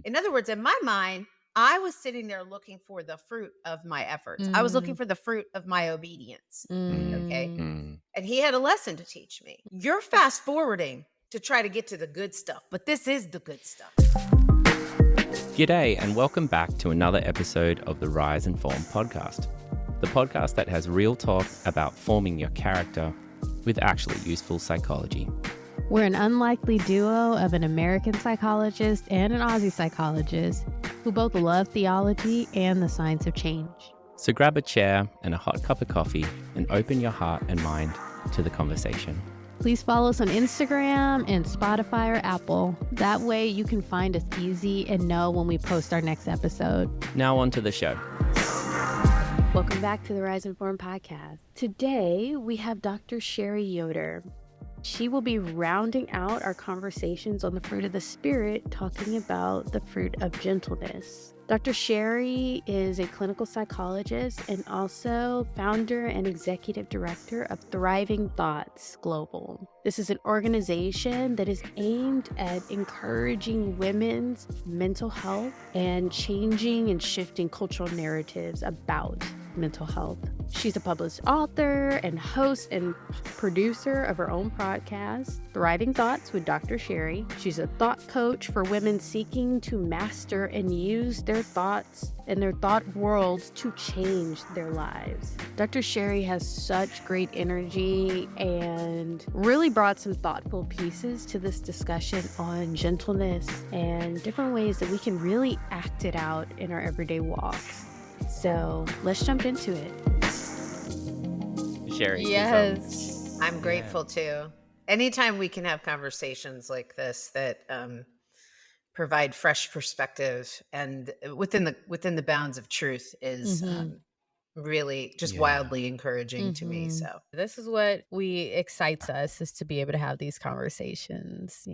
In other words, in my mind, I was sitting there looking for the fruit of my efforts. I was looking Mm, for the fruit of my obedience. Okay. mm. Mm. And he had a lesson to teach me. You're fast forwarding to try to get to the good stuff, but this is the good stuff. G'day, and welcome back to another episode of the Rise and Form podcast, the podcast that has real talk about forming your character with actually useful psychology. We're an unlikely duo of an American psychologist and an Aussie psychologist who both love theology and the science of change. So grab a chair and a hot cup of coffee and open your heart and mind to the conversation. Please follow us on Instagram and Spotify or Apple. That way you can find us easy and know when we post our next episode. Now on to the show. Welcome back to the Rise and Form podcast. Today we have Dr. Sherri Yoder. She will be rounding out our conversations on the fruit of the Spirit, talking about the fruit of gentleness. Dr. Sherri is a clinical psychologist and also founder and executive director of Thriving Thoughts Global. This is an organization that is aimed at encouraging women's mental health and changing and shifting cultural narratives about mental health. She's a published author and host and producer of her own podcast, Thriving Thoughts with Dr. Sherri. She's a thought coach for women seeking to master and use their thoughts and their thought worlds to change their lives. Dr. Sherri has such great energy and really brought some thoughtful pieces to this discussion on gentleness and different ways that we can really act it out in our everyday walks. So let's jump into it. Sherri. Yes. I'm grateful too. Anytime we can have conversations like this that provide fresh perspective and within the bounds of truth is really just wildly encouraging to me. So This is what excites us, is to be able to have these conversations,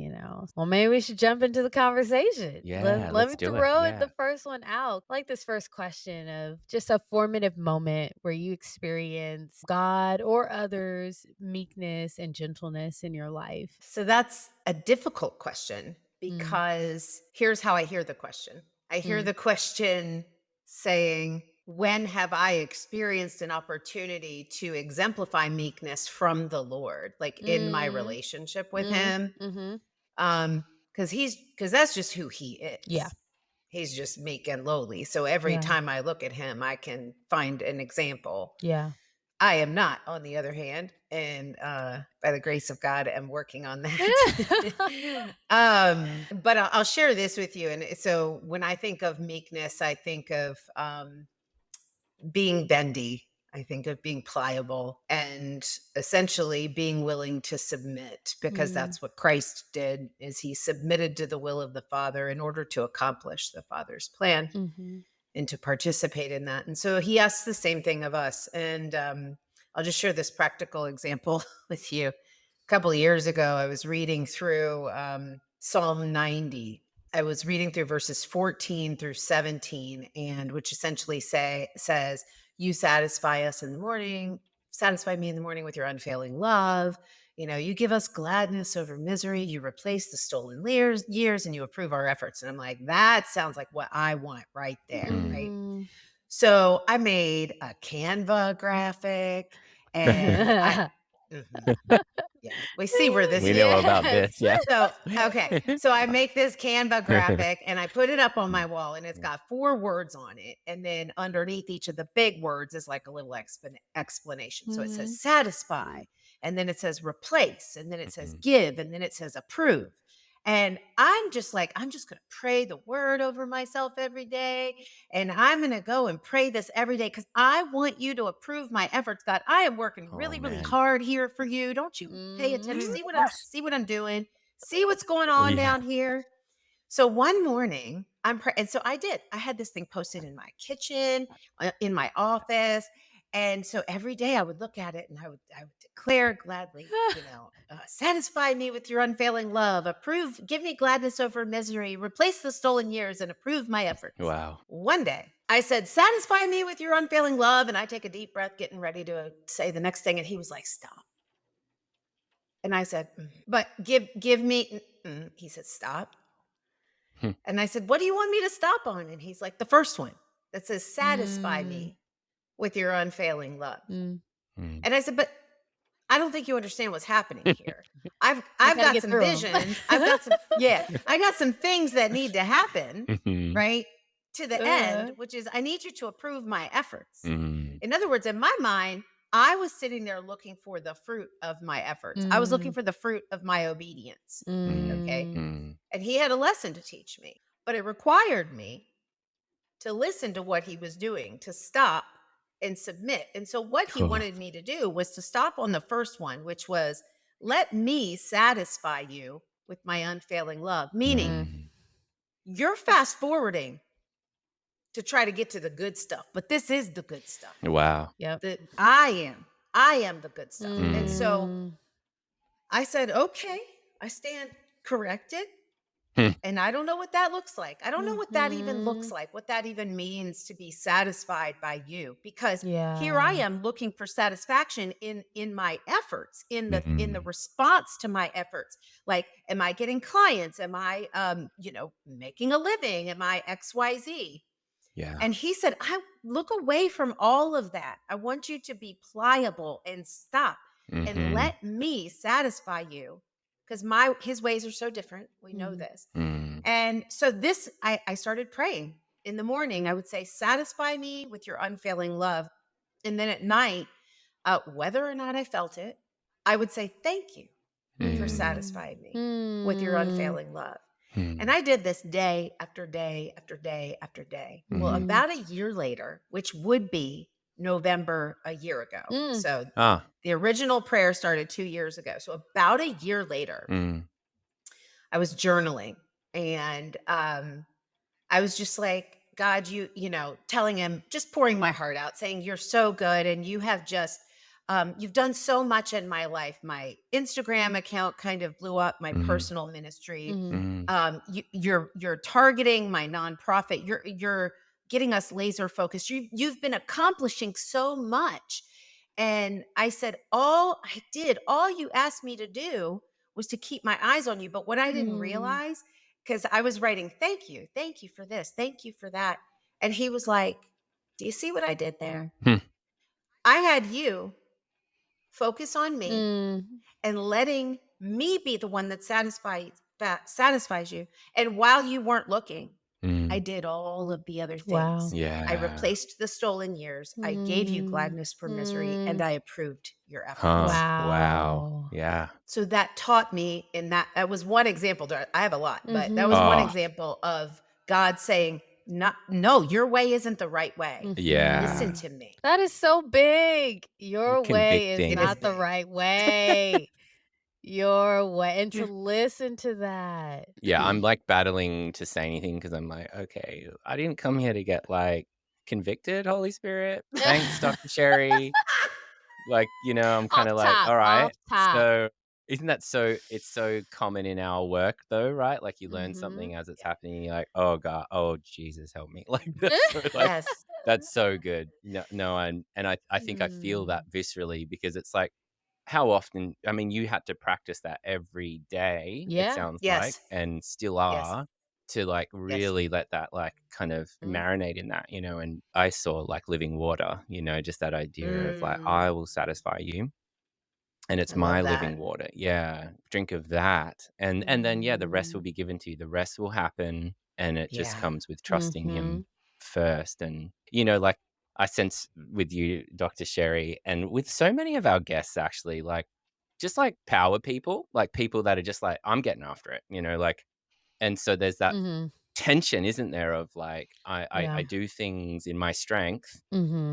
Well, maybe we should jump into the conversation. Yeah, Let let's me do it. throw Yeah. the first one out. I like this first question of just a formative moment where you experience God or others' meekness and gentleness in your life. So that's a difficult question because here's how I hear the question. I hear the question saying, when have I experienced an opportunity to exemplify meekness from the Lord, like in my relationship with him? Because that's just who he is. Yeah. He's just meek and lowly. So every time I look at him, I can find an example. Yeah. I am not, on the other hand, and by the grace of God, I'm working on that. But I'll share this with you. And so when I think of meekness, I think of being bendy. I think of being pliable and essentially being willing to submit, because that's what Christ did, is he submitted to the will of the Father in order to accomplish the Father's plan and to participate in that. And so he asks the same thing of us. And I'll just share this practical example with you. A couple of years ago, I was reading through Psalm 90. I was reading through verses 14 through 17, and which essentially says, you satisfy us in the morning, satisfy me in the morning with your unfailing love. You give us gladness over misery. You replace the stolen years and you approve our efforts. And I'm like, that sounds like what I want right there. Right. So I made a Canva graphic and yeah, we see where this We is. know about this. Yeah. So I make this Canva graphic and I put it up on my wall, and it's got 4 words on it. And then underneath each of the big words is like a little explanation. So it says satisfy, and then it says replace, and then it says give, and then it says approve. And I'm just going to pray the word over myself every day. And I'm going to go and pray this every day because I want you to approve my efforts, God. I am working really, really hard here for you. Don't you pay attention? See what I'm doing? See what's going on down here? So one morning and so I did. I had this thing posted in my kitchen, in my office. And so every day I would look at it and I would declare gladly, satisfy me with your unfailing love, give me gladness over misery, replace the stolen years, and approve my efforts. Wow. One day I said, satisfy me with your unfailing love. And I take a deep breath, getting ready to say the next thing. And he was like, stop. And I said, but give me, he said, stop. Hmm. And I said, "What do you want me to stop on?" And he's like, "The first one that says, 'Satisfy Mm, me with your unfailing love.'" mm. Mm. And I said, "But I don't think you understand what's happening here. I've I I've gotta got get some through 'em. visions. I've got some I got some things that need to happen, Mhm. right? To the end, Uh, which is I need you to approve my efforts." Mm. In other words, in my mind, I was sitting there looking for the fruit of my efforts. I was looking mm, for the fruit of my obedience. Mm. Okay. mm, Mm. And he had a lesson to teach me, but it required me to listen to what he was doing, to stop and submit. And so, what he Oh. wanted me to do was to stop on the first one, which was, let me satisfy you with my unfailing love. Meaning, mm. Mm. you're fast forwarding to try to get to the good stuff, but this is the good stuff. Wow. Yep. That I am the good stuff. And Mm. so Mm, I said, okay, I stand corrected. Hmm. And I don't know what that looks like. I don't know what that even looks mhm. like, what that even means to be satisfied by you, because here I Yeah. am looking for satisfaction in my efforts, in the Mhm. response to my efforts. Like, am I getting clients? Am I making a living? Am I XYZ? Yeah. And he said, I look away from all of that. I want you to be pliable and stop and Mhm. let me satisfy you, because my his ways are so different. We know Mhm. this. Mm. And so this, I started praying in the morning. I would say, satisfy me with your unfailing love. And then at night, whether or not I felt it, I would say, thank you for Mm. satisfying me with your Mm, unfailing love. And Mm. I did this day after day after day after day. Well, Mhm. mm, about a year later, which would be November a year ago. mm. So Ah. the original prayer started 2 years ago. So about a year later, Mm. I was journaling, and I was just like, God, telling him, just pouring my heart out, saying, you're so good. And you have just, you've done so much in my life. My Instagram account kind of blew up, my Mhm. personal ministry. Mhm. Mm. You're targeting my nonprofit. You're getting us laser focused. You've been accomplishing so much. And I said, all you asked me to do was to keep my eyes on you. But what I didn't Mm. realize, because I was writing, thank you for this, thank you for that. And he was like, do you see what I did there? Hmm. I had you focus on me Mm. and letting me be the one that satisfies you. And while you weren't looking, I Mm. did all of the other things. Wow. I Yeah. replaced the stolen years. I gave you Mm. gladness for misery, and Mm. I approved your Huh. efforts. Wow. Wow. Yeah. So that taught me, and that was one example. I have a lot, but that was one Oh, Mhm. example of God saying, no, your way isn't the right way. Listen Mhm. yeah. to me. That is so big. Your way is It is Convicting. not the big. right way. Your way. And to listen to that. Yeah, I'm like battling to say anything because I'm like, okay, I didn't come here to get like convicted, Holy Spirit. Thanks, Dr. Sherry. Like, I'm kind Off of like, top, all off right. top. So isn't that so it's so common in our work though, right? Like you learn Mhm. something as it's Yeah. happening, and you're like, oh God, oh Jesus help me. Like that's so like Yes. that's so good. No, no, and I think I feel that Mm. viscerally because it's like how often I mean, you had to practice that every day, it Yeah. sounds like, Yes. and still Yes. are, to, like, Yes. really let that, like, kind of Mm. marinate in that, and I saw, like, living water, just that idea of, like, Mm, "I will satisfy you, and it's I my love that. living water." Yeah, drink of that, and then, yeah, the rest will Mhm. be given to you. The rest will happen, and it just Yeah. comes with trusting him Mhm. first, and, like, I sense with you, Dr. Sherry, and with so many of our guests actually, like, just, like, power people, like, people that are just like, "I'm getting after it," like and so there's that Mhm. tension, isn't there, of, like, I Yeah. do things in my strength,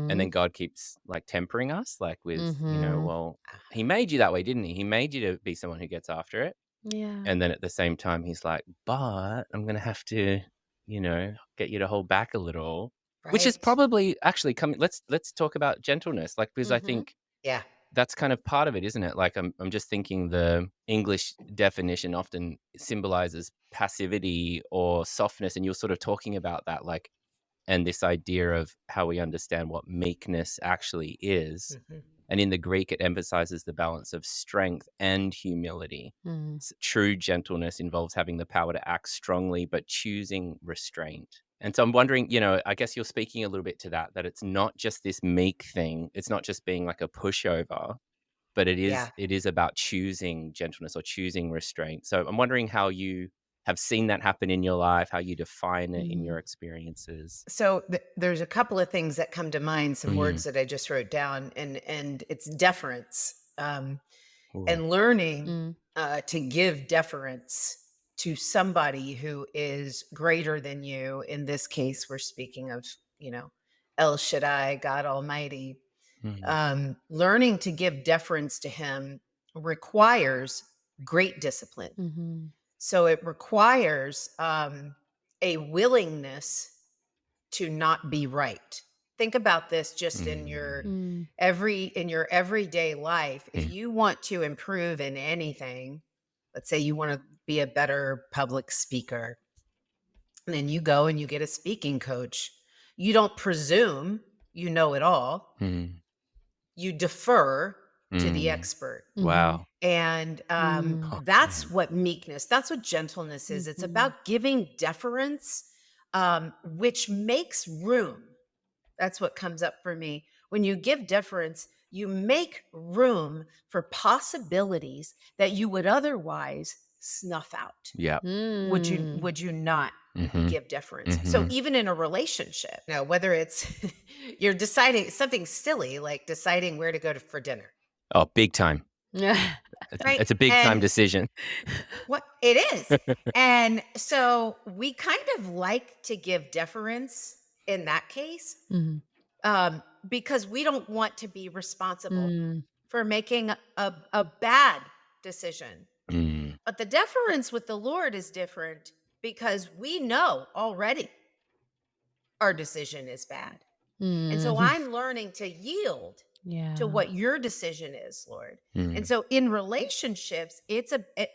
and then Mhm. God keeps, like, tempering us, like, with, Mhm. well, he made you that way, didn't he? He made you to be someone who gets after it, Yeah. and then at the same time, he's like, "But I'm gonna have to, get you to hold back a little," which is Right. probably actually coming let's talk about gentleness, like, because I Mhm. think Yeah. that's kind of part of it, isn't it? Like, I'm just thinking the English definition often symbolizes passivity or softness, and you're sort of talking about that, like, and this idea of how we understand what meekness actually is. Mhm. And in the Greek, it emphasizes the balance of strength and humility. Mm. True gentleness involves having the power to act strongly, but choosing restraint. And so I'm wondering, I guess you're speaking a little bit to that it's not just this meek thing. It's not just being like a pushover, but it Yeah. is about choosing gentleness or choosing restraint. So I'm wondering how you have seen that happen in your life, how you define it in your experiences. So there's a couple of things that come to mind, some Mm. words that I just wrote down, and it's deference, Ooh. and learning Mm. to give deference to somebody who is greater than you. In this case, we're speaking of, El Shaddai, God Almighty. Mm. Learning to give deference to him requires great discipline. Mhm. So it requires a willingness to not be right. Think about this just in your Mm. everyday life. If Mm. you want to improve in anything, let's say you want to be a better public speaker, and then you go and you get a speaking coach. You don't presume you know it all. Mm. You defer to the Mm. expert. Mhm. Wow. And Mm. Oh, that's man. what meekness, that's what gentleness is. It's Mhm. about giving deference, which makes room. That's what comes up for me. When you give deference, you make room for possibilities that you would otherwise snuff out. Yeah. Mm. Would you not Mm-hmm. give deference? So Mm-hmm. even in a relationship, whether it's you're deciding something silly like deciding where to go for dinner, Oh, big time. Yeah. right? It's a big time And decision. what it is. And so we kind of like to give deference in that case, Mhm. because we don't want to be responsible Mm. for making a bad decision. Mm. But the deference with the Lord is different because we know already our decision is bad. And so Mhm. I'm learning to yield to Yeah. what your decision is, Lord. And Mm. so in relationships,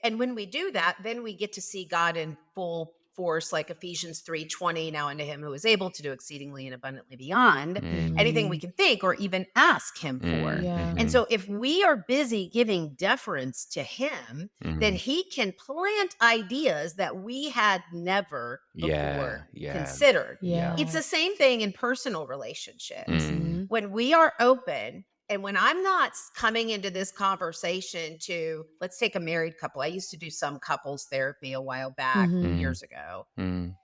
and when we do that, then we get to see God in full force, like Ephesians 3:20. Now unto him who is able to do exceedingly and abundantly beyond Mm. anything we Mhm. can think or even ask him for. Mm. Yeah. And Mm-hmm. so if we are busy giving deference to him, then Mm. he can plant ideas that we had never Yeah. before Yeah. considered. Yeah. It's Yeah. the same thing in personal relationships. Mm. Mhm. When we are open and when I'm not coming into this conversation to, let's take a married couple. I used to do some couples therapy a while back, Mhm. Mm. years ago. Mm.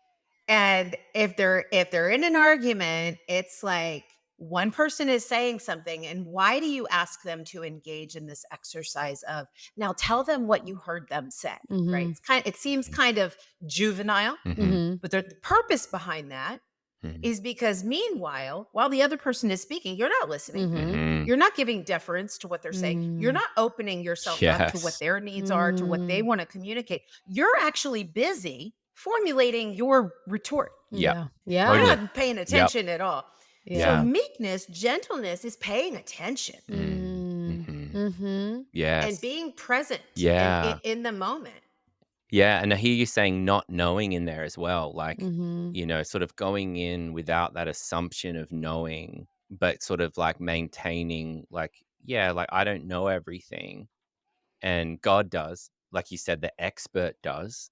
And if they're in an argument, it's like one person is saying something, and why do you ask them to engage in this exercise of, now tell them what you heard them say, right? Mhm. It seems kind of juvenile, Mm-hmm. Mhm. but the purpose behind that Mm. is because meanwhile, while the other person is speaking, you're not listening. Mhm. Mm-hmm. You're not giving deference to what they're saying. You're Mm. not opening yourself up to what Yes. their needs are, to what they Mm. want to communicate. You're actually busy formulating your retort. Yep. Yeah. You're Yeah. Totally. not paying Yep. attention at all. So Yeah. Yeah. meekness, gentleness is paying attention Mm. Mm. Mm-hmm. Mhm. and Yes. being present and Yeah. in the moment. Yeah, and I hear you saying not knowing in there as well, like, Mhm. sort of going in without that assumption of knowing, but sort of like maintaining, like, yeah, like I don't know everything, and God does. Like you said, the expert does,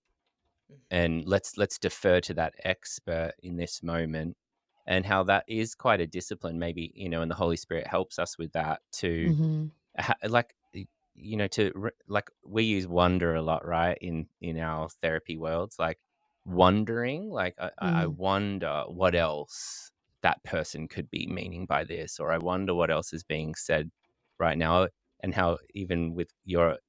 Mhm. and let's defer to that expert in this moment, and how that is quite a discipline, maybe, and the Holy Spirit helps us with that to Mhm. like like we use wonder a lot, right, in our therapy worlds, like wondering, like I Mm. wonder what else that person could be meaning by this, or I wonder what else is being said right now. And how even with your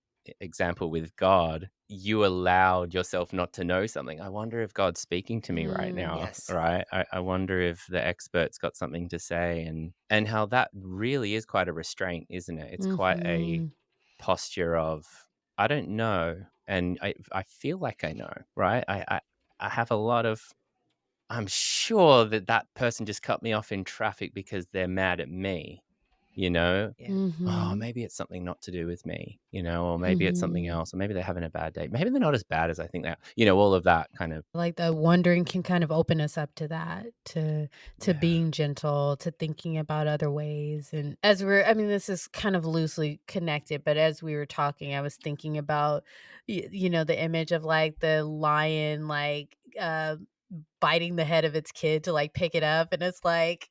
example with God, you allowed yourself not to know something. I wonder if God's speaking to me right Mm. now, Yes. right? I wonder if the expert's got something to say, and how that really is quite a restraint, isn't it? It's quite a Mhm. posture of, I don't know, and I feel like I know, right? I have a lot of, I'm sure that that person just cut me off in traffic because they're mad at me, you know? Yeah. Oh, Mhm. maybe it's something not to do with me, or maybe it's something Mhm. else, or maybe they're having a bad day. Maybe they're not as bad as I think they are. All of that kind of, Like, the wondering can kind of open us up to that, to yeah. being gentle, to thinking about other ways, and as we're I mean, this is kind of loosely connected, but as we were talking, I was thinking about, the image of, like, the lion, like, biting the head of its kid to, like, pick it up, and it's like,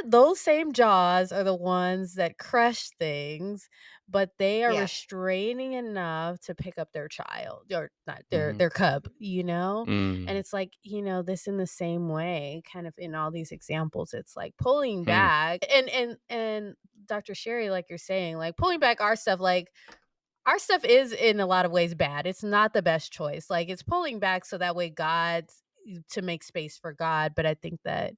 those same jaws are the ones that crush things, but they are Yes. restraining enough to pick up their child or not Mhm. their cub, you know? And Mm. it's like, this in the same way, kind of in all these examples, it's like pulling Hmm. back and Dr. Sherry, like you're saying, like pulling back our stuff is in a lot of ways bad. It's not the best choice. Like it's pulling back so that way to make space for God. But I think that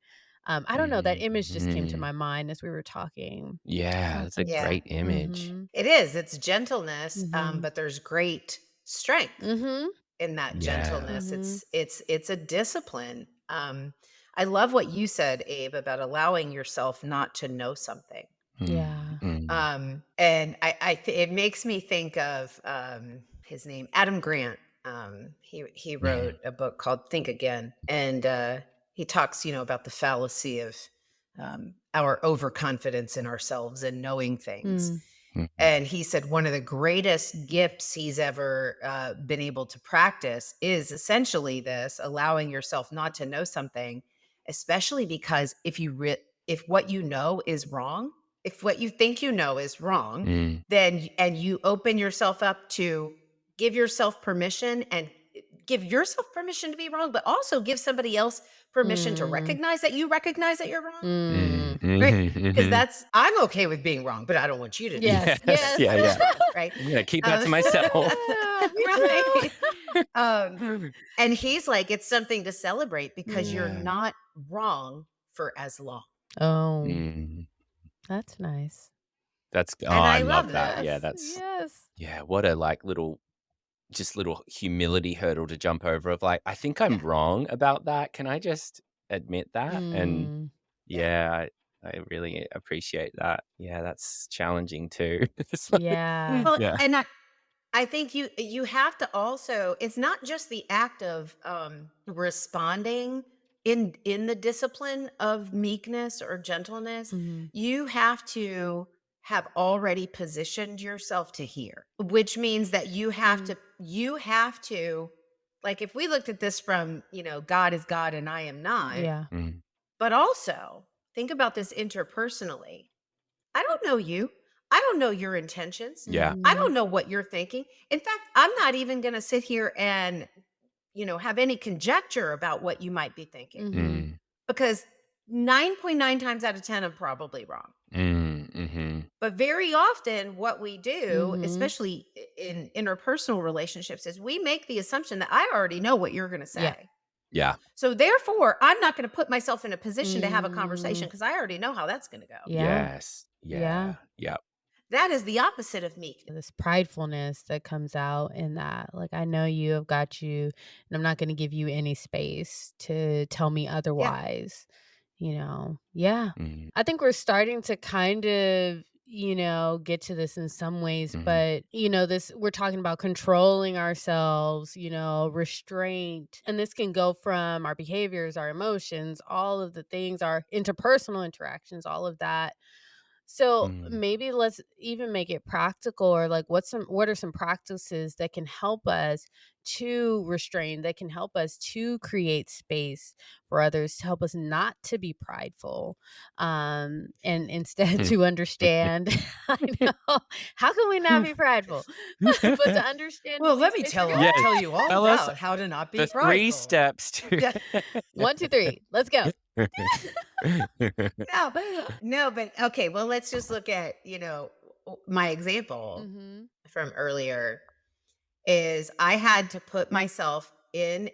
I don't know, that Mhm. image just came to Mhm. my mind as we were talking. Yeah, How that's a can Yeah. great image. Mhm. It is. It's gentleness, Mhm. but there's great strength Mhm. in that Yeah. gentleness. Mhm. It's a discipline. I love what you said, Abe, about allowing yourself not to know something. Mm, Yeah. mm, And it makes me think of his name, Adam Grant. He wrote mm, a book called Think Again, and he talks, about the fallacy of our overconfidence in ourselves and knowing things. Mm. mhm, And he said one of the greatest gifts he's ever been able to practice is essentially this: allowing yourself not to know something, especially because if what you know is wrong, if what you think you know is wrong, mm, and you open yourself up to give yourself permission and give yourself permission to be wrong, but also give somebody else permission to Mm. recognize that you're wrong. mm, Mm. Right? mhm, Because mhm. that's I'm okay with being wrong, but I don't want you to know Yes. that Yes. Yes, yeah, yeah. that's wrong, right? I'm gonna keep that Um, to myself. Yeah, me too. right? Um, and he's like, it's something to celebrate because you're Yeah. Mm. not wrong for as long. Oh, Mm. that's nice. And I I love love that. that. Yeah, Yes. that's Yes. yeah, what a, like, little humility hurdle to jump over of, like, "I think I'm Yeah. wrong about that. Can I just admit that?" And, Mm. Yeah. yeah, I really appreciate that. Yeah, that's challenging too. It's like Yeah. Well, yeah. and I think you have to also it's not just the act of responding in the discipline of meekness or gentleness. Mhm. You have to have already positioned yourself to hear, which means that Mm. you have to like if we looked at this from, God is God and I am not, Yeah. Mm. but also think about this interpersonally. I don't know you. I don't know your intentions. Yeah. I don't Mhm. know what you're thinking. In fact, I'm not even going to sit here and, have any conjecture about what you might be thinking Mhm. Mm. because 9.9 times out of 10, I'm probably wrong. Mm, mhm. But very often, what we do, Mhm. especially in interpersonal relationships, is we make the assumption that I already know what you're going to Yeah. say. Yeah. So therefore, I'm not going to put myself in a position to have a conversation Mm. because I already know how that's going to go. Yeah. Yes. Yeah. Yeah. Yep. That is the opposite of meekness. This pridefulness that comes out in that, like, I know you, have got you, and I'm not gonna give you any space to tell me Yeah. otherwise, Yeah. Mm, I think we're starting to kind of, get to this in some ways, mhm, but, this we're talking about controlling ourselves, restraint, and this can go from our behaviors, our emotions, all of the things, our interpersonal interactions, all of that. So mm, maybe let's even make it practical, or like what are some practices that can help us to restrain, that can help us to create space for others, to help us not to be prideful, and instead to understand. I know, how can we not be prideful? But to understand to Well, leave let me space for tell Yes. tell God. you all Tell us about how to not be the 3 prideful. steps to Yeah. 1, 2, 3, let's go. No, no, but okay, well, let's just look at, my example Mhm. from earlier is I had to put myself in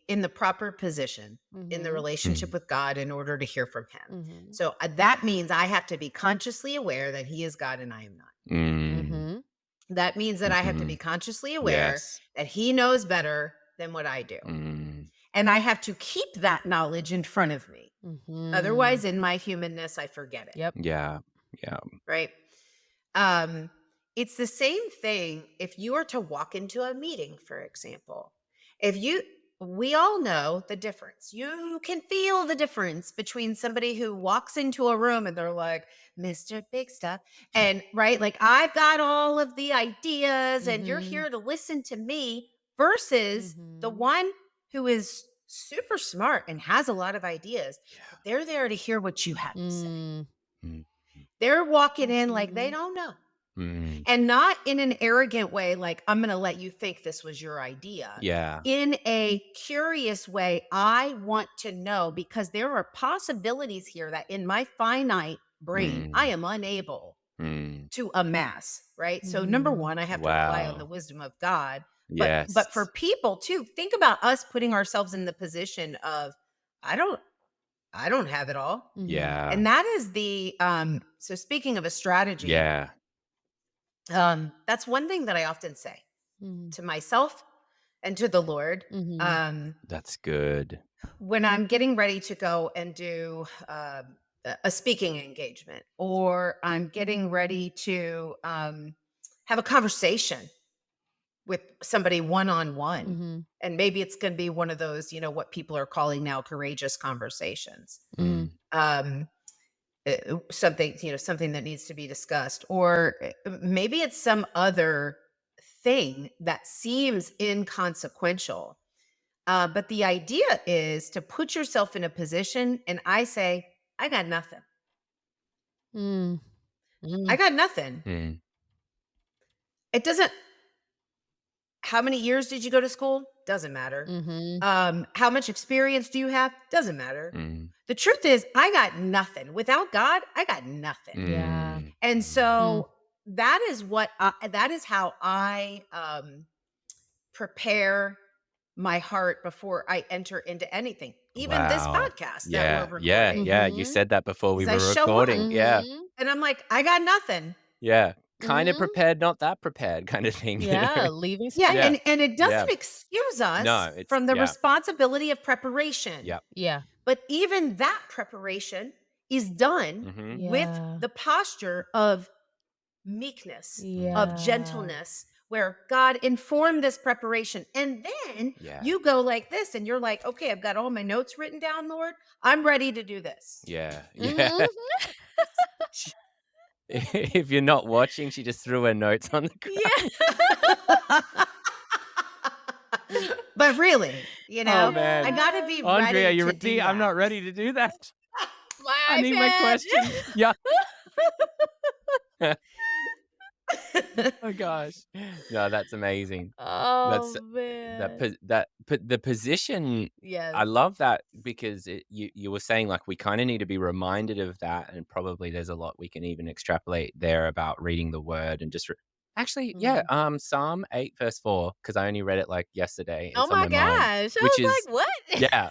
the proper position in the Mhm. relationship Mm, with God in order to hear from him. Mhm. So that means I have to be consciously aware that he is God and I am not. mm, Mhm. That means that I have to be mhm. consciously aware Yes. that he knows better than what I do. Mm, And I have to keep that knowledge in front of me. Mhm. Otherwise, in my humanness, I forget it. Yep. yeah. Yeah. right? Um, it's the same thing if you are to walk into a meeting, for example. If you, we all know the difference. You can feel the difference between somebody who walks into a room and they're like, Mr. Big Stuff. And right, like I've got all of the ideas and you're Mhm. here to listen to me versus the Mhm. one who is super smart and has a lot of ideas, but Yeah. they're there to hear what you have to say. Mm. Mm. They're walking in like they Mhm. don't know. Mm. And not in an arrogant way, like, I'm going to let you think this was your idea. Yeah. In a curious way, I want to know because there are possibilities here that in my finite brain, I Mm. am unable Mm. to amass, right? So number Mhm. one, I have to rely on the Wow. wisdom of God. But for Yes. people too, think about us putting ourselves in the position of, I don't I don't have it all. Mhm. Yeah. And that is the so speaking of a strategy, Yeah. that's one thing that I often say Mhm. to myself and to the Lord, Mhm. um, That's good. when I'm getting ready to go and do a speaking engagement, or I'm getting ready to have a conversation with somebody one on one. Mhm. And maybe it's going to be one of those, what people are calling now courageous conversations. Mm. Mm. Um, something, something that needs to be discussed, or maybe it's some other thing that seems inconsequential. But the idea is to put yourself in a position, and I say, I got nothing. Mm. I Mm. got nothing. Mm. It doesn't, how many years did you go to school? Doesn't matter. Mhm. How much experience do you have? Doesn't matter. Mm. The truth is, I got nothing. Without God, I got nothing. Yeah. Mm. And Mm. Mm. so that is how I prepare my heart before I enter into anything, even this Wow. podcast that we're Yeah. Yeah. recording. Yeah. You Mhm. said that before we Is I were show up recording. Yeah. Mhm. and I'm like, I got nothing. Yeah. Kind of Mhm. prepared, not that prepared kind of thing, you know? Yeah, leaving Yeah, Yeah. space. and it Yeah. doesn't excuse us No, it's from the yeah. responsibility of preparation. Yep. Yeah. But even that preparation is done Mhm. with Yeah. the posture of meekness, of Mm. Yeah. gentleness, where God informed this preparation. And then Yeah. you go like this and you're like, okay, I've got all my notes written down, Lord. I'm ready to do this. Yeah. Yeah. Mhm. She if you're not watching, she just threw her notes on the ground. Yeah. But really, Oh, I man. got to Yeah. be Andre, are ready you to ready? do I'm that. not ready to do that. I My need my question. iPad. Yeah. Oh gosh. No, that's amazing. Oh, That's man. the position. Yes. I love that because you were saying like we kind of need to be reminded of that, and probably there's a lot we can even extrapolate there about reading the word and just actually, yeah. Mhm. Psalm 8 verse 4, because I only read it like yesterday. Oh It's on my my mind, gosh. I which was is like, "What?" yeah.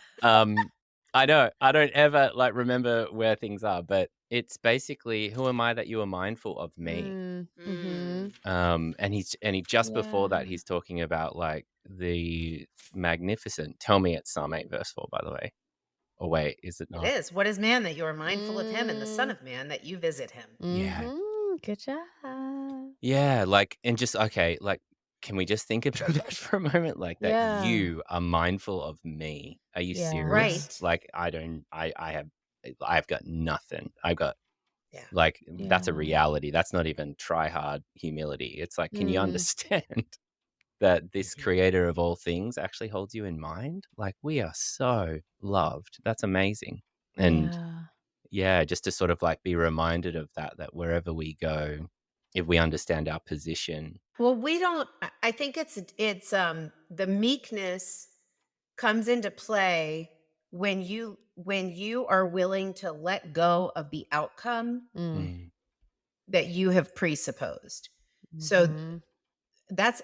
I know. I don't ever like remember where things are, but it's basically, who am I that you are mindful of me? Mm. Mhm. Mm. And he just before that, Yeah. he's talking about like the magnificent. Tell me it's Psalm 8 verse 4, by the way. Or wait, is it It not? is. What is man that you are mindful of him, and the Son Mm. of Man that you visit him? Yeah. Mhm. Good job. Yeah. Like, and just okay, like, can we just think about that for a moment? Like that Yeah. you are mindful of me. Are you Yeah. serious? Right. Like, I don't I've got nothing. I've got Yeah. like that's a Yeah. reality. That's not even try hard humility. It's like, can you Mm. understand that this Mhm. creator of all things actually holds you in mind? Like, we are so loved. That's amazing. And Yeah. yeah, just to sort of like be reminded of that, that wherever we go, if we understand our position. Well, we don't I think it's the meekness comes into play when you are willing to let go of the outcome Mm. Mm. that you have presupposed. So Mhm. that's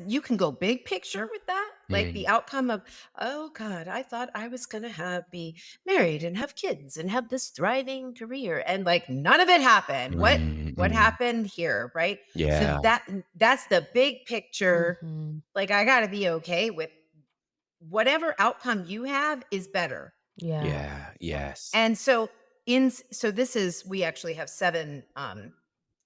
you can go big picture with that, like the Mm. outcome of, oh God, I thought I was gonna have be married and have kids and have this thriving career, and like none of it happened. Mm. What Mm. happened here, right? So Yeah. that's the big picture. Mhm. Like I gotta be okay with whatever outcome you have is better. Yeah. Yeah. Yes. And so so this is, we actually have 7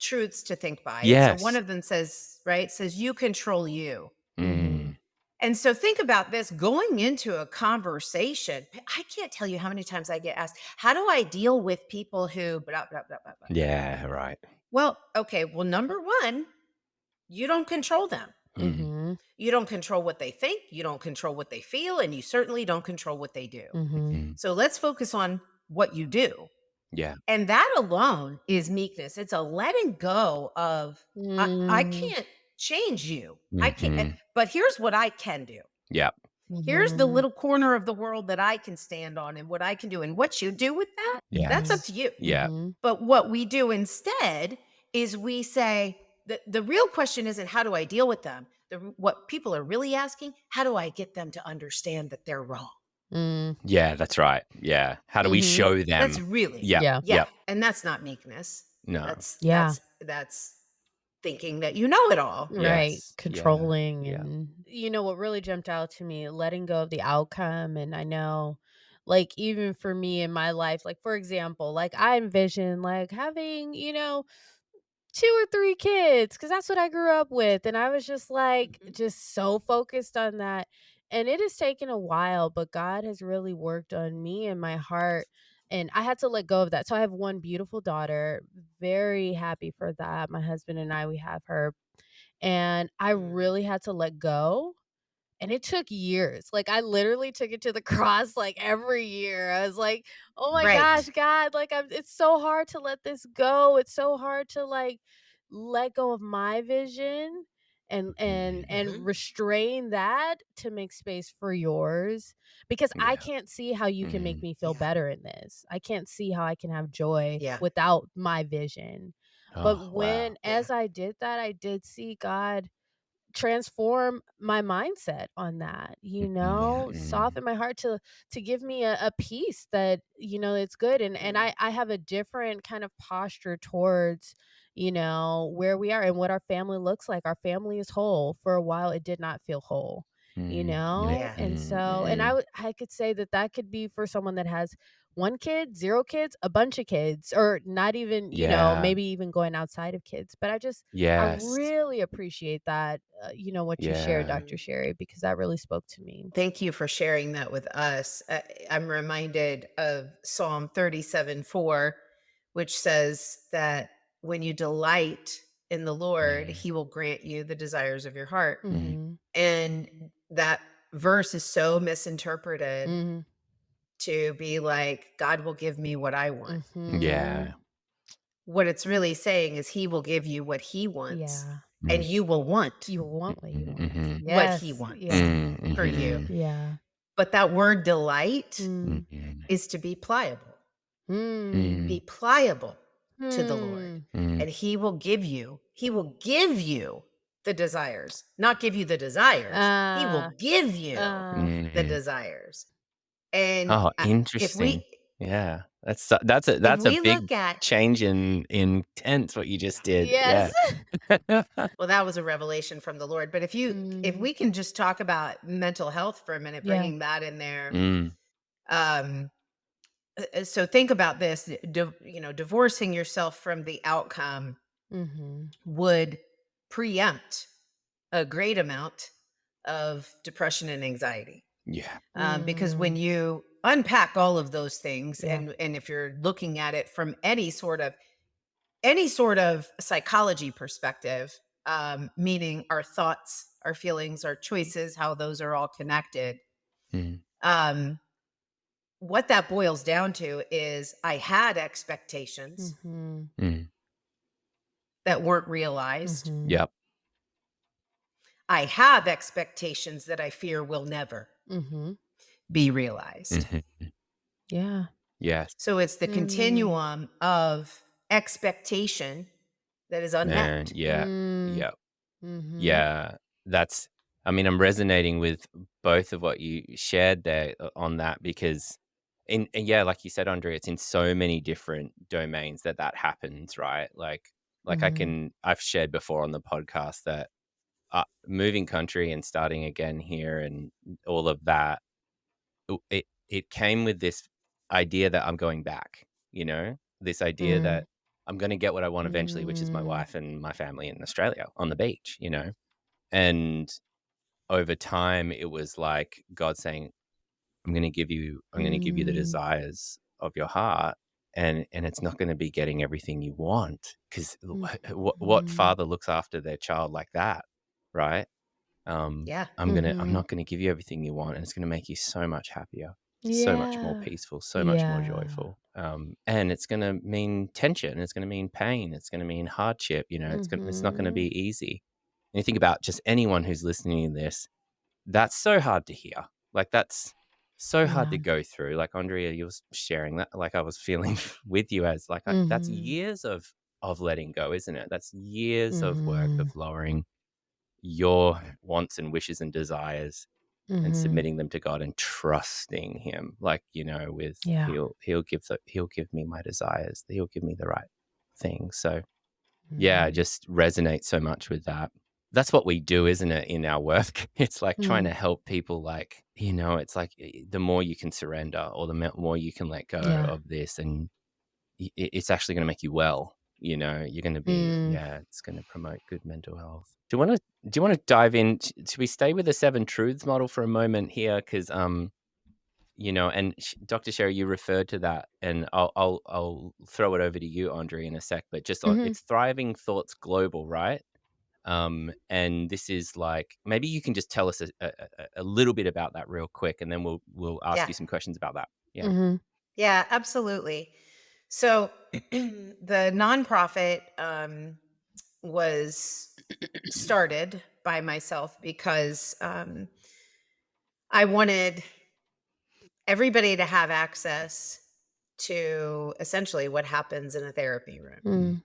truths to think by. And so one Yes. of them says, right, says you control you. Mhm. Mm. And so think about this going into a conversation. I can't tell you how many times I get asked, how do I deal with people who blah, blah, blah, blah, blah. Yeah, right. Well, okay. Well, number one, you don't control them. Mm. Mhm. You don't control what they think. You don't control what they feel. And you certainly don't control what they do. Mhm. Mm. So let's focus on what you do. Yeah. And that alone is meekness. It's a letting go of, I Mm. can't change you. I can't, Mhm. but here's what I can do. Yep. Here's the Mhm. little corner of the world that I can stand on and what I can do. And what you do with that, that's up Mhm. to you. Yeah. Mhm. But what we do instead is we say, the real question isn't how do I deal with them? What people are really asking, how do I get them to understand that they're wrong? Mm. Yeah, that's right. Yeah. How do we Mhm. show That's them? really, Yep. Yeah. yeah. Yep. And that's not meekness. No. That's Yeah. that's that's thinking that you know it all. Right. Yes. Yeah. Controlling, Yeah. and what really jumped out to me, letting go of the outcome. And I know, like, even for me in my life, like, for example, like, I envision like having, 2 or 3 kids, because that's what I grew up with, and I was just, like, Mhm. just so focused on that, and it has taken a while, but God has really worked on me and my heart, and I had to let go of that. So I have one beautiful daughter, very happy for that. My husband and I, we have her, and I Mm. really had to let go, and it took years. Like, I literally took it to the cross, like, every year. I was like, "Oh my gosh, Right. God, like, it's so hard to let this go. It's so hard to, like, let go of my vision and Mhm. restrain that to make space for yours, because I Yeah. can't see how you can make Mm. me feel Yeah. better in this. I can't see how I can have joy Yeah. without my vision." But Oh, wow. when Yeah. as I did that, I did see God transform my mindset on that, Yeah. Mm. soften my heart to give me a peace that, it's good, and Mm. I have a different kind of posture towards, where we are and what our family looks like. Our family is whole. For a while it did not feel whole, Mm. Mm. Yeah. and so, and Mm. I could say that that could be for someone that has 1 kid, 0 kids, a bunch of kids, or not even, Yeah. maybe even going outside of kids. But I Yes. really appreciate that, what you shared, Yeah. Dr. Mm. Sherry, because that really spoke to me. Thank you for sharing that with us. I'm reminded of Psalm 37:4, which says that when you delight in the Lord, Mm. he will grant you the desires of your heart. Mm. Mhm. And that verse is so misinterpreted Mhm. to be like, God will give me what I want. Mhm. Yeah. What it's really saying is he will give you what he wants, Yeah. and Mm. you will want You want what you want. Mhm. what he Yes. wants Yeah. Mm. for you. Mhm. Yeah. But that word delight Mm. Mhm. is to be pliable. Mm. Mm. Be pliable to the Lord, Hmm. Mm. and he will give you the desires. Not give you the desires. He will Ah. give you the Mhm. desires. And Oh, if interesting. we Yeah. if That's a we big look at change in tense what you just did. Yes. Yeah. well, that was a revelation from the Lord. But if Mm. we can just talk about mental health for a minute, Yeah. bringing that in there. Mm. Um, so think about this: divorcing yourself from the outcome Mhm. would preempt a great amount of depression and anxiety. Yeah. Because Mm. when you unpack all of those things, Yeah. and if you're looking at it from any sort of psychology perspective, meaning our thoughts, our feelings, our choices, how those are all connected. Mm. Um, what that boils down to is I had expectations Mhm. Mm. that weren't realized. Mhm. Yep. I have expectations that I fear will never Mhm. be realized. Mhm. Yeah. Yes. So it's the Mm. continuum of expectation that is Man, unmet. yeah. Mm. Yep. Mhm. Yeah, that's I mean, I'm resonating with both of what you shared there on that because and yeah, like you said, Andre, it's in so many different domains that happens, right? Like Mhm. I've shared before on the podcast that moving country and starting again here and all of that, it came with this idea that I'm going back. this idea that I'm going to get what I want eventually, which is my wife and my family in Australia on the beach, and over time it was like God saying, I'm going to give you the desires of your heart, and it's not going to be getting everything you want, because what father looks after their child like that, right? Yeah. I'm not going to give you everything you want, and it's going to make you so much happier, so much more Yeah. peaceful, so much more Yeah. joyful. And it's going to mean tension, it's going to mean pain, it's going to mean hardship. It's not going to be easy. And you think about just anyone who's listening to this, that's so hard to hear. Like, that's so hard Yeah. to go through. Like, Andrea, you was sharing that, like, I was feeling with you as like, that's years of letting go, isn't it? That's years of work of lowering your wants and wishes and desires and submitting them to God and trusting him, like, with Yeah. he'll give me my desires, he'll give me the right thing. So yeah, I just resonate so much with that. That's what we do, isn't it, in our work? It's like trying to help people, like, it's like, the more you can surrender, or the more you can let go Yeah. of this, and it's actually going to make you well. You're going to be, yeah, it's going to promote good mental health. Do you want to dive in? Should we stay with the 7 truths model for a moment here? Because and Dr. Sherri, you referred to that, and I'll throw it over to you, Andre, in a sec. But just it's Thriving Thoughts Global, right? And this is like, maybe you can just tell us a little bit about that real quick, and then we'll ask Yeah. you some questions about that. Yeah. Yeah, absolutely. So the nonprofit was started by myself because I wanted everybody to have access to essentially what happens in a therapy room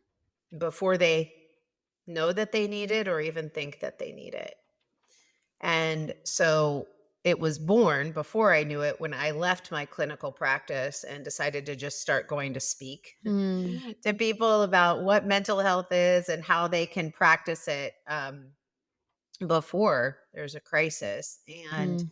before they know that they need it or even think that they need it. And so it was born before I knew it when I left my clinical practice and decided to just start going to speak to people about what mental health is and how they can practice it before there's a crisis. And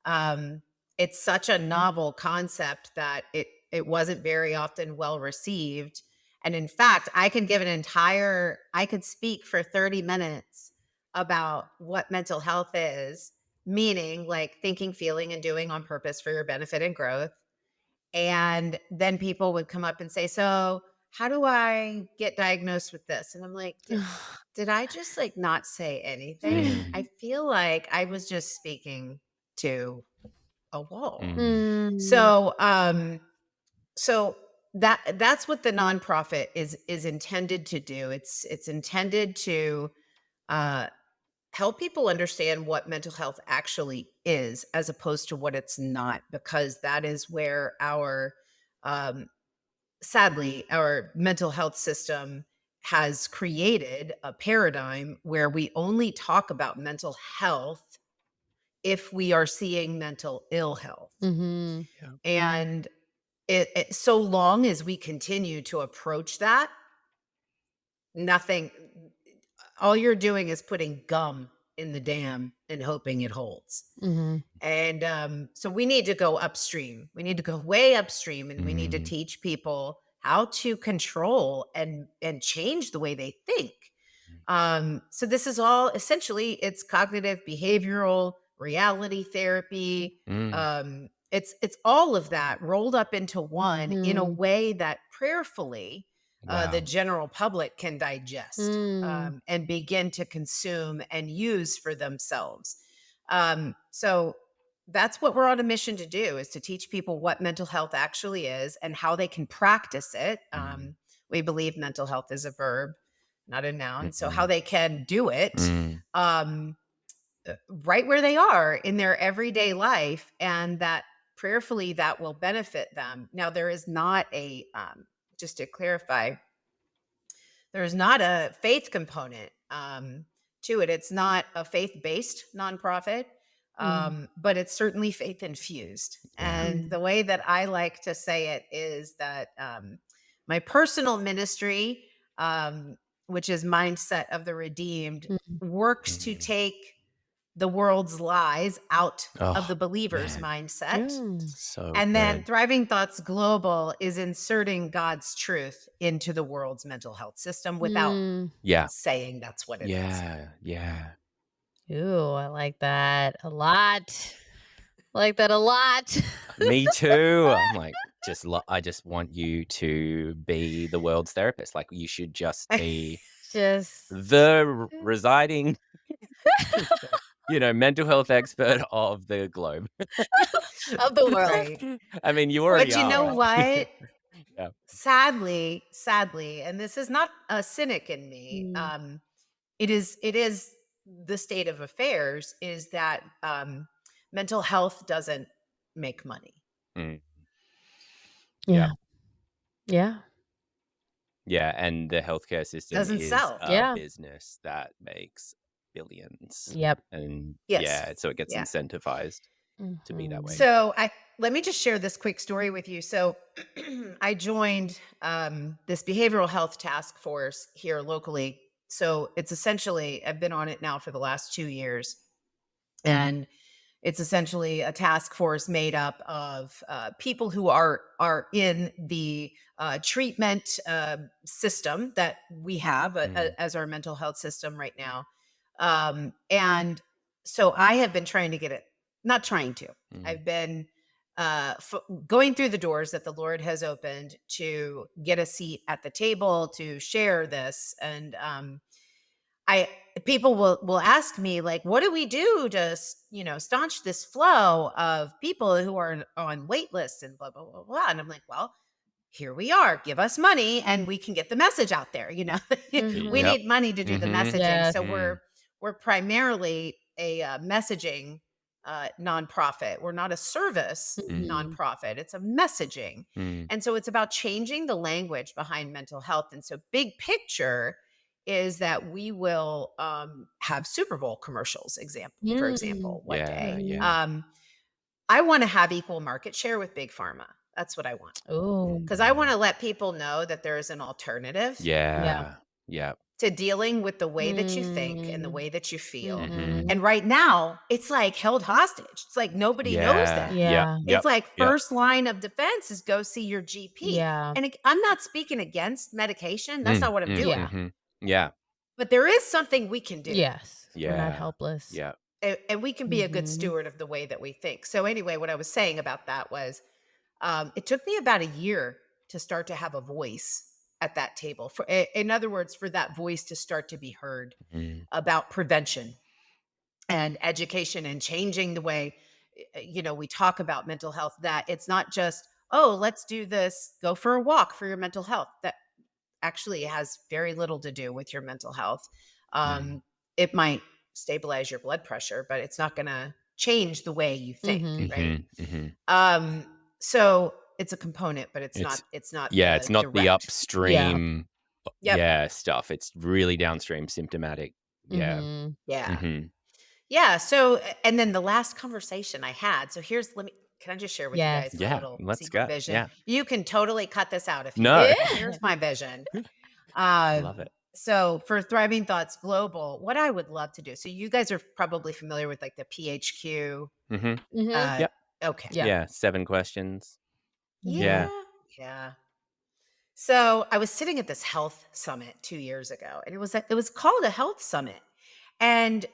um, it's such a novel concept that it wasn't very often well received. And in fact, I could speak for 30 minutes about what mental health is, meaning like thinking, feeling, and doing on purpose for your benefit and growth. And then people would come up and say, "So, how do I get diagnosed with this?" And I'm like, "Did I just like not say anything? Mm, I feel like I was just speaking to a wall." mm, So, so that's what the nonprofit is intended to do. It's intended to uh, help people understand what mental health actually is, as opposed to what it's not, because that is where um, sadly, our mental health system has created a paradigm where we only talk about mental health if we are seeing mental ill health. yeah. And so long as we continue to approach that, nothing, all you're doing is putting gum in the dam and hoping it holds. And so we need to go upstream. We need to go way upstream, and we need to Mm, teach people how to control and change the way they think. So this is all essentially, it's cognitive behavioral reality therapy. mm, It's all of that rolled up into one in a way that prayerfully the wow. general public can digest and begin to consume and use for themselves. So that's what we're on a mission to do, is to teach people what mental health actually is and how they can practice it. Mm, We believe mental health is a verb, not a noun. So how mm, they can do it mm, um, right where they are in their everyday life, and that prayerfully that will benefit them. Now, there is not just to clarify, there's not a faith component to it. It's not a faith-based nonprofit, but it's certainly faith-infused. yeah. And the way that I like to say it is that my personal ministry, um, which is Mindset of the Redeemed, works to Mm, take the world's lies out of Oh, the believer's man. mindset. So And then good. Thriving Thoughts Global is inserting God's truth into the world's mental health system without Yeah. saying that's what it is. Yeah. Yeah. Ooh, I like that a lot. Like that a lot. Me too. I'm like, I just want you to be the world's therapist. Like, you should just be Just the residing, mental health expert of the globe. of the world. Right. I mean, you already But you are, know right? what? Yeah. Sadly, and this is not a cynic in me, Mm. it is the state of affairs is that mental health doesn't make money. Mm. Yeah. Yeah. Yeah, and the healthcare system Doesn't is sell. a Yeah. business that makes billions. Yep. And Yes. so it gets Yeah. incentivized to be that Mhm. way. So let me just share this quick story with you. So I joined this behavioral health task force here locally. So it's essentially, I've been on it now for the last 2 years. And it's essentially a task force made up of people who are in the treatment system that we have as our mental health system right now. And so I have been trying to get it, not trying to, I've been going through the doors that the Lord has opened to get a seat at the table to share this. And I people will ask me like, what do we do to staunch this flow of people who are on wait lists and blah blah blah blah. And I'm like, well, here we are. Give us money and we can get the message out there. We Yep. need money to do the Mhm. messaging. Yes. So we're primarily a messaging nonprofit. We're not a service Mhm. nonprofit. It's a messaging, Mm. and so it's about changing the language behind mental health. And so, big picture is that we will have Super Bowl commercials, for Mm. example, one Yeah, day. Mhm. yeah. I want to have equal market share with big pharma. That's what I want. Ooh. Because I want to let people know that there is an alternative Yeah. Yeah. Yeah. to dealing with the way that you think and the Mm. way that you feel. Mhm. And right now, it's like held hostage. It's like nobody knows Yeah. that. Yep. Yeah. It's Yep. like Yep. first line of defense is go see your GP. Yeah. And I'm not speaking against medication. That's not what I'm doing. Yeah. Mhm. Yeah. But there is something we can do. Yes. We're not Yeah. helpless. Yeah. And we can be a good Mhm. steward of the way that we think. So anyway, what I was saying about that was it took me about a year to start to have a voice at that table. In other words, for that voice to start to be heard Mm. about prevention and education and changing the way we talk about mental health. That it's not just, oh, let's do this, go for a walk for your mental health. That actually has very little to do with your mental health. Mm. It might stabilize your blood pressure, but it's not going to change the way you think, Mhm. right? Mhm. Mhm. So it's a component, but it's It's not yeah, it's the not the direct. Yeah. upstream Yep. stuff. It's really downstream symptomatic. Yeah. Mhm. Yeah. Mhm. Yeah. So, and then the last conversation I had. So can I just share with you guys Yes. my Yeah, little let's secret go. vision? Yeah. You can totally cut this out if you No. want, but Yeah. here's my vision. Love it. So for Thriving Thoughts Global, what I would love to do. So you guys are probably familiar with like the PHQ. Mhm. Mhm. Uh, Yep. okay. Yeah. Yeah, 7 questions. Mhm. Yeah. Yeah. Yeah. So I was sitting at this health summit 2 years ago, and it was called a health summit, and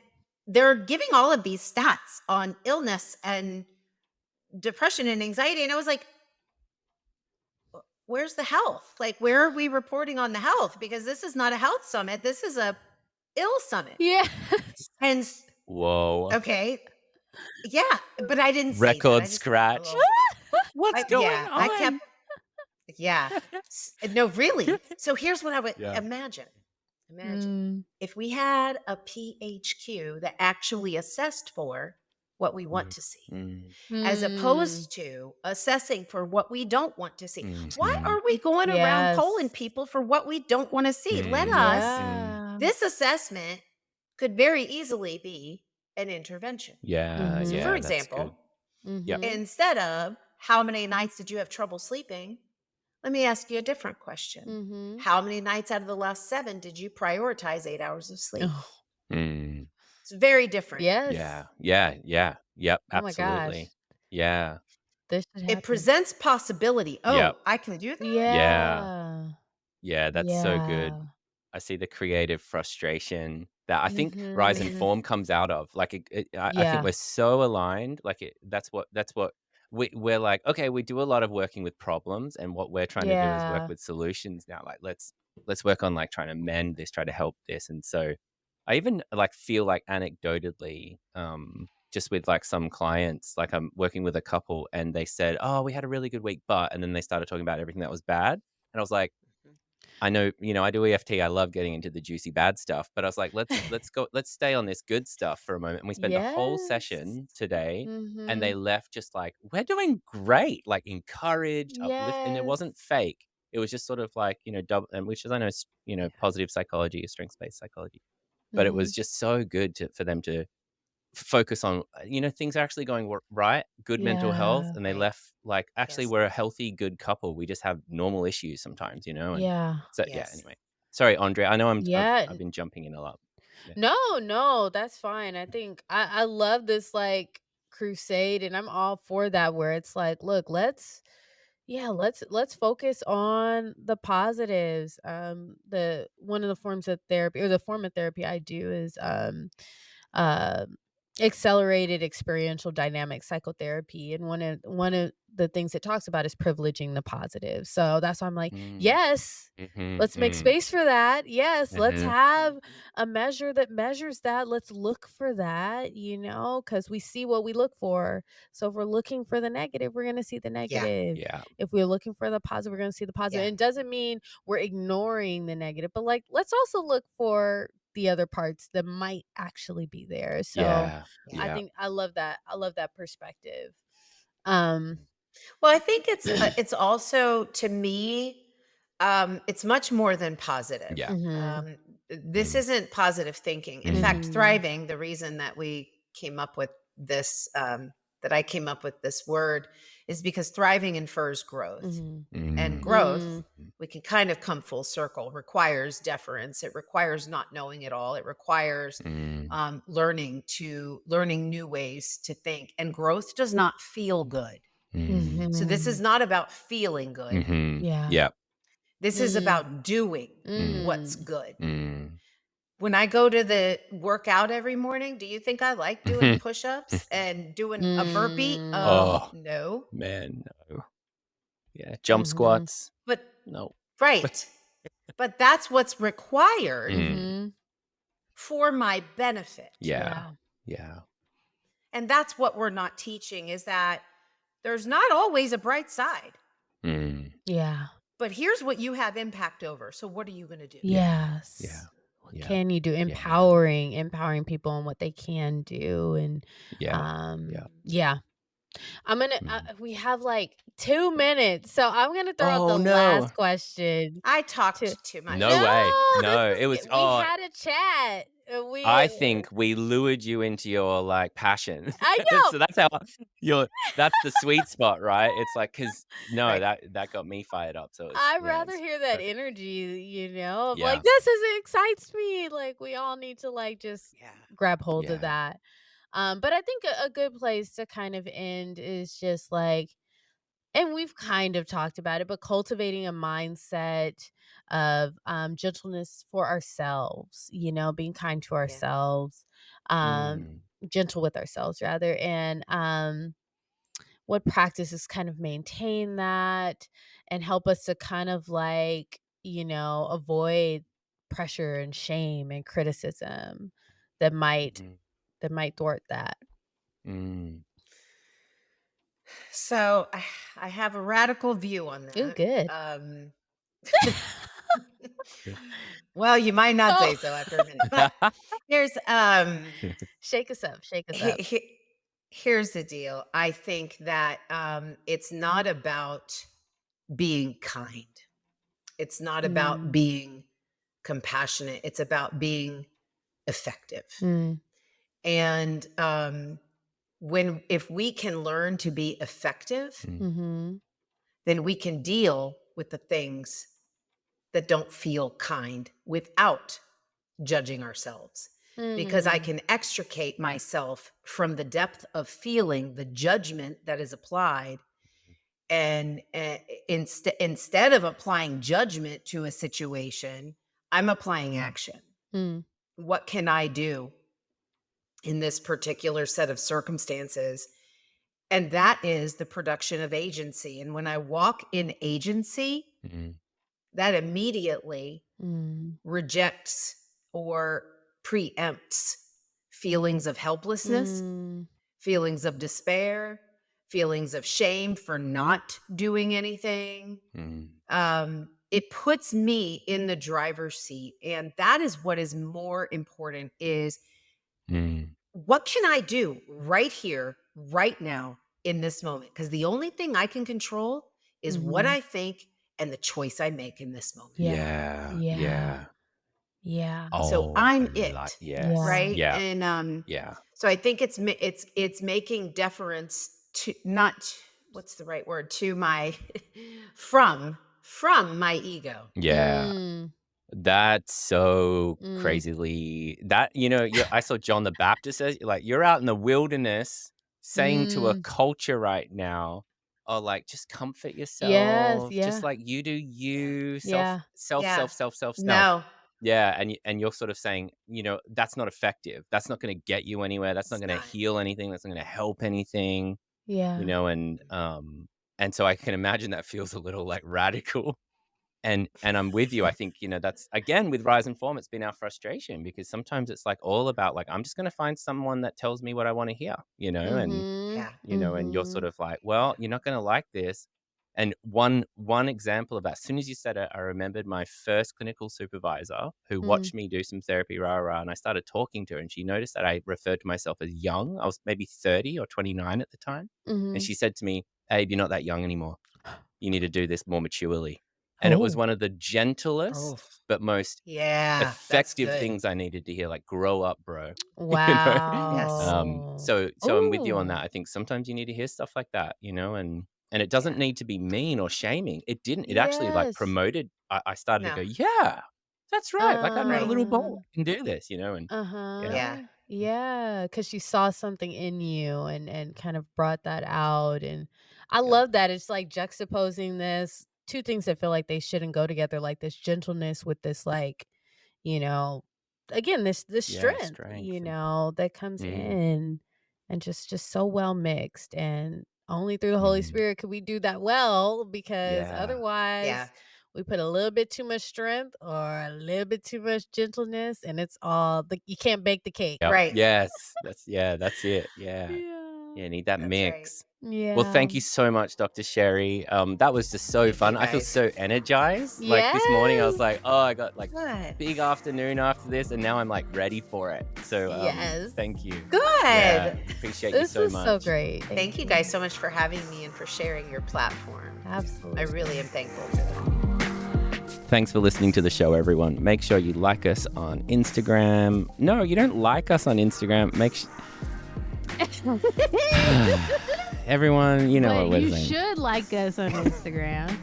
they're giving all of these stats on illness and depression and anxiety, and I was like, "Where's the health? Like, where are we reporting on the health? Because this is not a health summit. This is a ill summit." Yeah. And Whoa. okay, yeah, but I didn't say that. Record I just kept a scratch. little. What's going Yeah, I kept. on? Yeah, no, really. So here's what I would Yeah. imagine. Imagine Mm. if we had a PHQ that actually assessed for what we want Mm. to see, Mm. as Mm. opposed to assessing for what we don't want to see. Why Mhm. are we going around polling Yes. people for what we don't want to see? Let Mm. us, Mm. Yeah. this assessment could very easily be an intervention. Yeah, So, for Mhm. yeah, that's good. example, Yep. Mhm. instead of how many nights did you have trouble sleeping? Let me ask you a different question. Mhm. How many nights out of the last 7 did you prioritize 8 hours of sleep? Oh. Mm. It's very different. Yes. Yeah. Yeah. Yeah. Yep. Oh my gosh. Absolutely. Yeah. This should It happen. presents possibility. Yep. Oh, I can do that? Yeah. Yeah. Yeah. That's so good. Yeah. I see the creative frustration that I think Rise and Mhm. Form comes out of. Like, I think Yeah. we're so aligned. Like, that's what we're like. Okay, we do a lot of working with problems, and what we're trying to do is work Yeah. with solutions now. Like, let's work on like trying to mend this, try to help this. And so, I even like feel like anecdotally, just with like some clients, like I'm working with a couple, and they said, "Oh, we had a really good week," and then they started talking about everything that was bad, and I was like, Mhm. I know, I do EFT. I love getting into the juicy bad stuff, but I was like, let's stay on this good stuff for a moment. And we spent the whole Yes. session today, and they Mhm. left just like, we're doing great, like encouraged, uplift, and it Yes. wasn't fake. It was just sort of like, double, and which is I know, Yeah. positive psychology is strengths based psychology, but it was Mhm. just so good for them to focus on, things are actually going right, good mental health, Yeah. and they Right. left like, actually, Yes. we're a healthy, good couple. We just have normal issues sometimes, and Yeah. so yeah. Yes. Anyway, sorry, Andre. I know Yeah. I've been jumping in a lot. Yeah. No, no, that's fine. I think I love this like crusade and I'm all for that where it's like, look, let's focus on the positives. The one of the forms of therapy or the form of therapy I do is um accelerated experiential dynamic psychotherapy and one of the things it talks about is privileging the positive. So that's why I'm like, Mm. yes, Mhm. let's make Mm. space for that. Yes, let's Mhm. have Mhm. a measure that measures that. Let's look for that, because we see what we look for. So if we're looking for the negative, we're going to see the Yeah. negative. Yeah. If we're looking for the positive, we're going to see the positive. Yeah. And it doesn't mean we're ignoring the negative, but like let's also look for the other parts that might actually be there. So Yeah. Yeah. I Yeah. think I love that. I love that perspective. Um Well, I think it's also to me, it's much more than positive. Yeah. mhm. This Mm. isn't positive thinking. In fact, Mm. Mhm. thriving, the reason that we came up with this, that I came up with this word is because thriving infers growth. Mhm. And Mm. growth, Mm. we can kind of come full circle, requires deference. It requires not knowing it all. It requires Mm. learning new ways to think. And growth does not feel good. Mm. So this is Mhm. not about feeling good. Mhm. Yeah. Yep. This is Mm. about doing Mm. what's Mm. good. Mm. When I go to the workout every morning, do you think I like doing Mhm. push-ups and doing a burpee? Mm. Oh, No. man, no. Yeah, jump Mhm. squats. But No. right. But that's what's required Mm. Mhm. for my benefit. Yeah. Yeah. Yeah. And that's what we're not teaching is that there's not always a bright side. Mm. Yeah. But here's what you have impact over. So what are you going to do? Yeah. Yeah. Yes. What Yeah. can you do? Yeah. Empowering people on what they can do and Yeah. Yeah. yeah. I'm gonna Mm. we have like 2 minutes, so I'm gonna throw out Oh, the no. last question I to talked too No much. way. No, this No, it is was good. We had a chat. I We think we lured you into your, like, passion. I know. So that's how you're that's the sweet spot, right? It's like, cause no, Right. that got me fired up, so I'd rather it's hear that perfect. energy, of like, Yeah. "This is excites me." Like, we all need to, like, just Yeah. grab hold of Yeah. that. But I think a good place to kind of end is just like and we've kind of talked about it, but cultivating a mindset of, gentleness for ourselves, being kind to Yeah. ourselves, um, Mm. gentle with ourselves rather, and, what practices kind of maintain that and help us to kind of like, avoid pressure and shame and criticism that might Mhm. that might thwart that. Mm. So I have a radical view on Ooh, that. good. Well, you might not Oh, say so after a minute, but here's shake us up, shake us he- up. he- here's the deal. I think that it's not about being kind. It's not about Mm, being compassionate. It's about being effective. mm, And when if we can learn to be effective, Mm. mhm, then we can deal with the things that don't feel kind without judging ourselves. because I Mm. can extricate myself from the depth of feeling the judgment that is applied. And instead of applying judgment to a situation, I'm applying action. Mm. What can I do in this particular set of circumstances? And that is the production of agency. And when I walk in agency, Mm. that immediately Mm. rejects or preempts feelings of helplessness, Mm. feelings of despair, feelings of shame for not doing anything. Mm. It puts me in the driver's seat. And that is what is more important is Mm. what can I do right here, right now, in this moment? Because the only thing I can control is what Mhm. I think and the choice I make in this moment. Yeah. Yeah. Yeah. Yeah. So Oh, I'm it, yes. Yeah. right? Yeah. And Yeah. so I think it's making deference to not what's the right word to my from my ego. Yeah. Mm. That's so Mm. crazily that, I saw John the Baptist says, like, you're out in the wilderness saying to a Mm. culture right now, oh, like, just comfort Yes. yourself, just Yeah. like you do Yeah. you, Yeah. Yeah. self. No, Yeah, and you're sort of saying, that's not effective. That's not gonna get you anywhere. That's not it's gonna not. heal anything. That's not gonna help anything, Yeah. and so I can imagine that feels a little, like, radical. And I'm with you. I think, that's again with Rise and Form, it's been our frustration because sometimes it's like all about like, I'm just gonna find someone that tells me what I want to hear, and Mhm. Yeah. and you're sort Mhm. of like, well, you're not gonna like this. And one example of that, as soon as you said it, I remembered my first clinical supervisor who Mm. watched me do some therapy, and I started talking to her, and she noticed that I referred to myself as young. I was maybe 30 or 29 at the time. And Mhm. she said to me, Abe, you're not that young anymore. You need to do this more maturely. And it was Oh. one of the Oh, gentlest but most yeah. That's effective good. things I needed to hear, like, grow up, bro. you know? Yes. Wow. So I'm with you on Ooh. that. I think sometimes you need to hear stuff like that, and it doesn't Yeah. need to be mean or shaming. It didn't. It actually like Yes. promoted. I started to No. go, yeah, that's right. Like I'm not a Right. little boy. Uh. I can do this, and yeah. Yeah. Uh-huh. Yeah, 'cause she saw something in you and kind of brought that out, and I Yeah. love that. It's like juxtaposing this 2 things that feel like they shouldn't go together, like this gentleness with this, like, you know, again, this Yeah. strength, Strength and that comes mm, in and just so well mixed, and only through the Holy mm, Spirit could we do that well, because yeah. Yeah. otherwise we put a little bit too much strength or a little bit too much gentleness, and it's all the you can't bake the cake. Yep. Right. Yes. That's it. Yeah. Yeah. Yeah. Need that That's right. mix. Well, Yeah. thank you so much, Dr. Sherry. That was just so Thank you fun. I feel guys. so energized. Like this morning, I was Yes. like, oh, I got like Good. big afternoon after this, and now I'm like ready for it. So, Yes. thank you. Yeah, Good. appreciate you This so was so much. great. Thank you guys so much for having me and for sharing your platform. I Absolutely. really am thankful for that. Thanks for listening to the show, everyone. Make sure you like us on Instagram. No, you don't like us on Instagram. Everyone, you know But what we're you saying. should like us on Instagram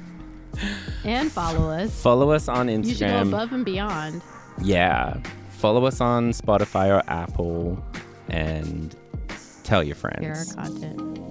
and follow us. Follow us on Instagram. You should go above and beyond. Yeah. Follow us on Spotify or Apple and tell your Share our friends. content.